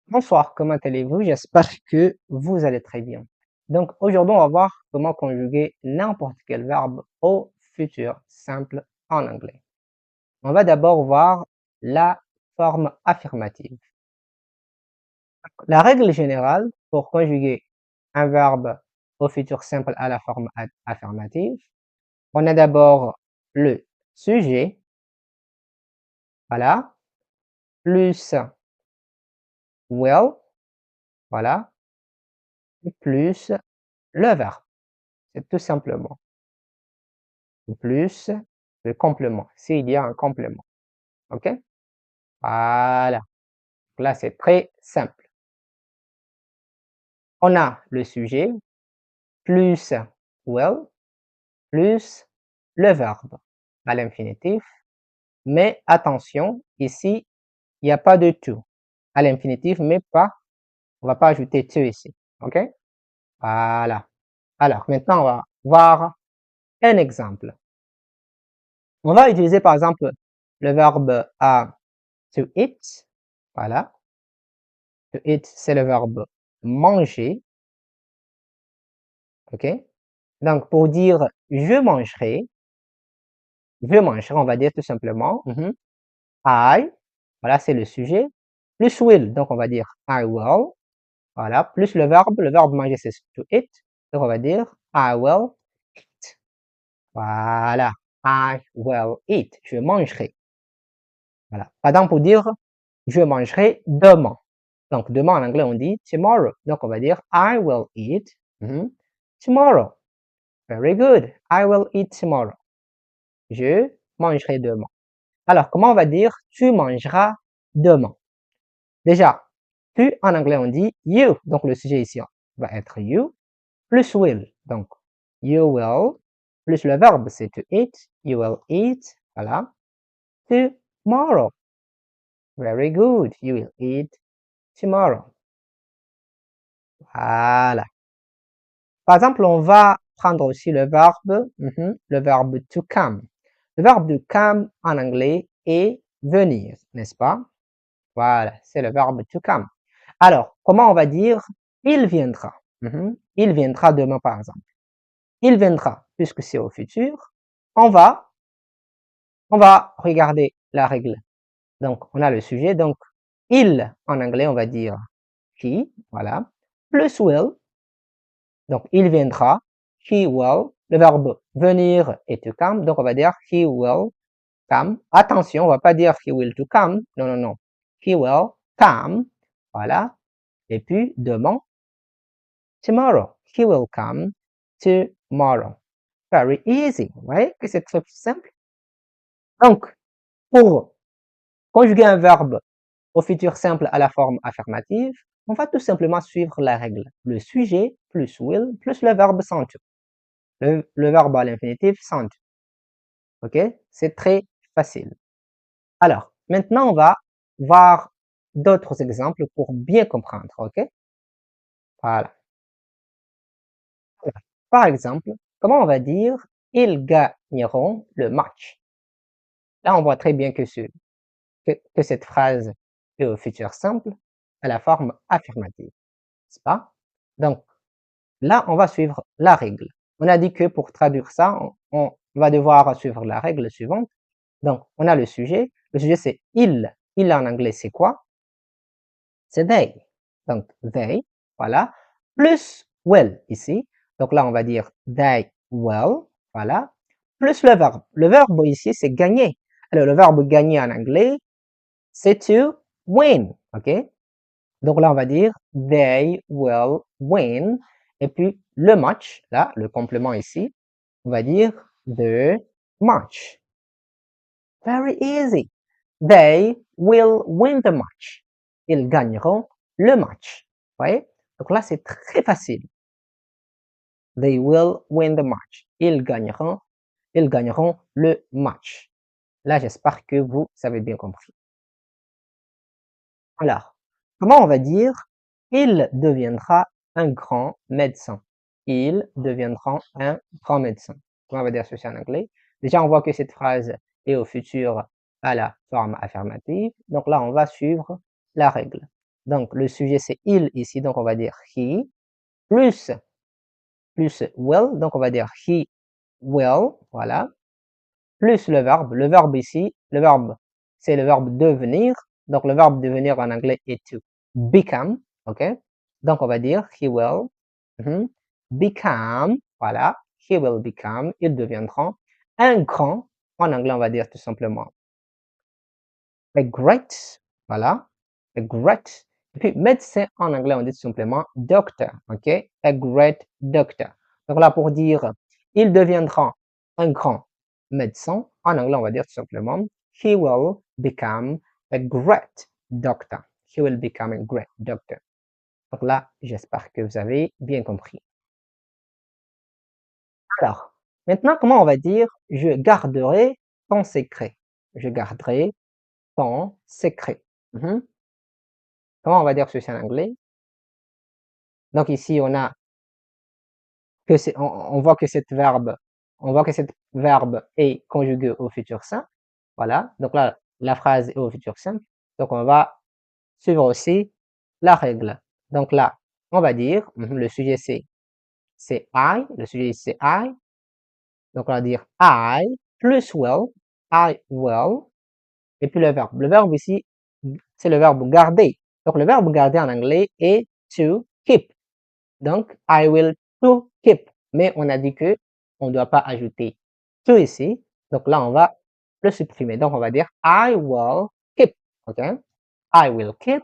Bonsoir, comment allez-vous? J'espère que vous allez très bien. Donc aujourd'hui, on va voir comment conjuguer n'importe quel verbe au futur simple en anglais. On va d'abord voir la forme affirmative. La règle générale pour conjuguer un verbe au futur simple à la forme affirmative, on a d'abord le sujet, voilà, plus will, voilà, plus le verbe. C'est tout simplement. Plus le complément, s'il y a un complément. OK? Voilà. Là, c'est très simple. On a le sujet plus will plus le verbe à l'infinitif. Mais attention, ici, il n'y a pas de to. À l'infinitif, mais pas, on ne va pas ajouter to ici. OK? Voilà. Alors, maintenant, on va voir un exemple. On va utiliser, par exemple, le verbe to eat. Voilà. To eat, c'est le verbe manger. OK? Donc, pour dire je mangerai, on va dire tout simplement I, voilà, c'est le sujet, plus will, donc on va dire I will, voilà, plus le verbe manger c'est to eat, donc on va dire I will eat. Voilà, I will eat, je mangerai. Voilà. Par exemple, pour dire je mangerai demain. Donc, demain en anglais on dit tomorrow. Donc, on va dire I will eat tomorrow. Very good. I will eat tomorrow. Je mangerai demain. Alors, comment on va dire tu mangeras demain? Déjà, tu en anglais on dit you. Donc, le sujet ici va être you plus will. Donc, you will plus le verbe c'est to eat. You will eat. Voilà. Tomorrow. Very good. You will eat tomorrow. Voilà. Par exemple, on va prendre aussi le verbe to come. Le verbe to come en anglais est venir, n'est-ce pas? Voilà, c'est le verbe to come. Alors, comment on va dire il viendra? Il viendra demain, par exemple. Il viendra, puisque c'est au futur. On va regarder la règle. Donc, on a le sujet. Donc, il, en anglais, on va dire he, voilà. Plus will. Donc, il viendra. He will. Le verbe venir est to come. Donc, on va dire he will come. Attention, on va pas dire he will to come. Non, non, non. He will come. Voilà. Et puis, demain, tomorrow. He will come tomorrow. Very easy. Vous voyez que c'est très simple. Donc, pour conjuguer un verbe au futur simple à la forme affirmative, on va tout simplement suivre la règle. Le sujet plus will plus le verbe sans to. Le verbe à l'infinitif sans to. OK? C'est très facile. Alors, maintenant, on va voir d'autres exemples pour bien comprendre. OK? Voilà. Par exemple, comment on va dire ils gagneront le match? Là, on voit très bien que, que cette phrase est au futur simple à la forme affirmative, n'est-ce pas? Donc, là, on va suivre la règle. On a dit que pour traduire ça, on va devoir suivre la règle suivante. Donc, on a le sujet. Le sujet, c'est il. Il en anglais, c'est quoi? C'est they. Donc, they, voilà. Plus will ici. Donc là, on va dire they will, voilà. Plus le verbe. Le verbe ici, c'est gagner. Alors, le verbe gagner en anglais, c'est to win, ok? Donc là, on va dire they will win. Et puis, le match, là, le complément ici, on va dire the match. Very easy. They will win the match. Ils gagneront le match. Vous voyez? Donc là, c'est très facile. They will win the match. Ils gagneront le match. Là, j'espère que vous avez bien compris. Alors, comment on va dire il deviendra un grand médecin? Il deviendra un grand médecin. Comment on va dire ceci en anglais? Déjà, on voit que cette phrase est au futur à la forme affirmative. Donc là, on va suivre la règle. Donc, le sujet, c'est il ici, donc on va dire he, plus, will, donc on va dire he will, voilà, plus le verbe ici, le verbe, c'est le verbe devenir, donc le verbe devenir en anglais est to become, ok? Donc, on va dire he will become, voilà, he will become, ils deviendront un grand, en anglais, on va dire tout simplement a great, voilà, a great. Et puis, médecin, en anglais, on dit tout simplement doctor, ok? A great doctor. Donc là, pour dire, il deviendra un grand médecin, en anglais, on va dire tout simplement, he will become a great doctor. He will become a great doctor. Donc là, j'espère que vous avez bien compris. Alors, maintenant, comment on va dire, je garderai ton secret? Je garderai ton secret. Mhm. Comment on va dire ceci en anglais? Donc ici, on a que on voit que cette verbe est conjugué au futur simple. Voilà. Donc là, la phrase est au futur simple. Donc on va suivre aussi la règle. Donc là, on va dire, le sujet c'est I, le sujet c'est I. Donc on va dire I plus will, I will, et puis le verbe. Le verbe ici, c'est le verbe garder. Donc le verbe garder en anglais est to keep. Donc, I will to keep. Mais on a dit que on ne doit pas ajouter to ici. Donc là, on va le supprimer. Donc, on va dire I will keep. OK? I will keep.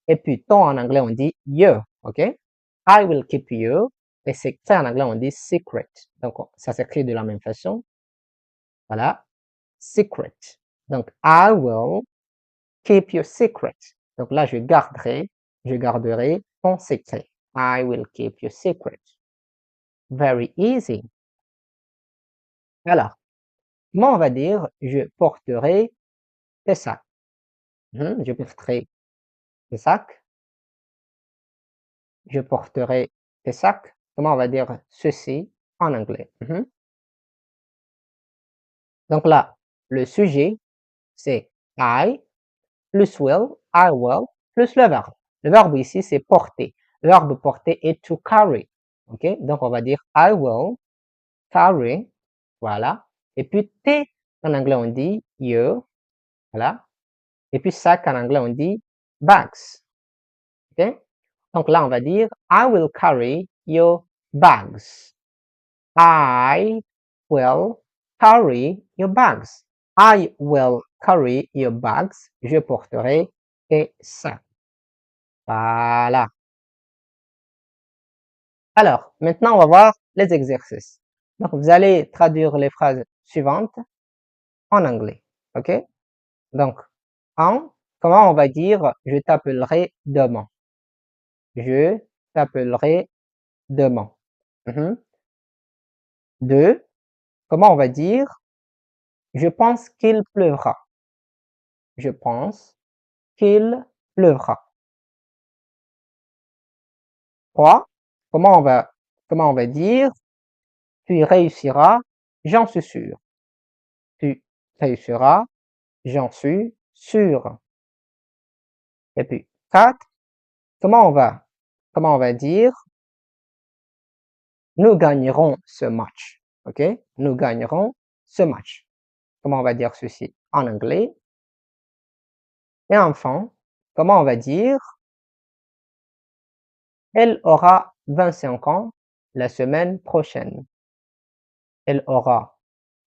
Et puis, ton en anglais, on dit you. OK? I will keep you. Et secret en anglais, on dit secret. Donc, ça s'écrit de la même façon. Voilà. Secret. Donc, I will keep your secret. Donc là, je garderai ton secret. I will keep your secret. Very easy. Alors, comment on va dire je porterai tes sacs? Je porterai tes sacs. Je porterai tes sacs. Comment on va dire ceci en anglais? Donc là, le sujet, c'est I plus will, I will, plus le verbe. Le verbe ici, c'est porter. Le verbe porter est to carry. OK? Donc, on va dire I will carry. Voilà. Et puis, T, en anglais, on dit you. Voilà. Et puis, sac, en anglais, on dit bags. OK? Donc là, on va dire I will carry your bags. I will carry your bags. I will carry your bags. Je porterai tes sacs. Voilà. Alors, maintenant, on va voir les exercices. Donc, vous allez traduire les phrases suivantes en anglais. OK? Donc, comment on va dire je t'appellerai demain? Je t'appellerai demain. 2, comment on va dire je pense qu'il pleuvra? Je pense qu'il pleuvra. 3, comment on va dire tu réussiras, j'en suis sûr. Tu réussiras, j'en suis sûr. Et puis 4, comment on va dire nous gagnerons ce match. OK? Nous gagnerons ce match. Comment on va dire ceci en anglais? Et enfin, comment on va dire elle aura 25 ans la semaine prochaine. Elle aura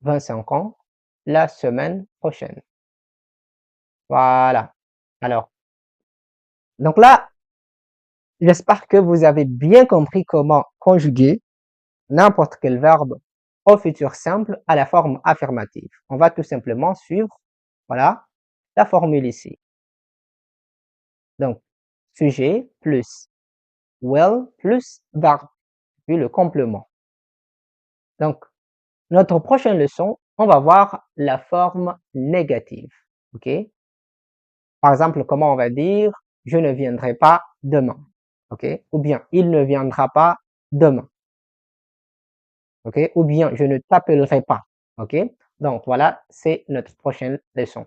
25 ans la semaine prochaine. Voilà. Alors, donc là, j'espère que vous avez bien compris comment conjuguer n'importe quel verbe au futur simple à la forme affirmative. On va tout simplement suivre, voilà, la formule ici. Donc, sujet plus will plus verbe, puis le complément. Donc, notre prochaine leçon, on va voir la forme négative. OK? Par exemple, comment on va dire je ne viendrai pas demain. OK? Ou bien il ne viendra pas demain. OK? Ou bien je ne t'appellerai pas. OK? Donc voilà, c'est notre prochaine leçon.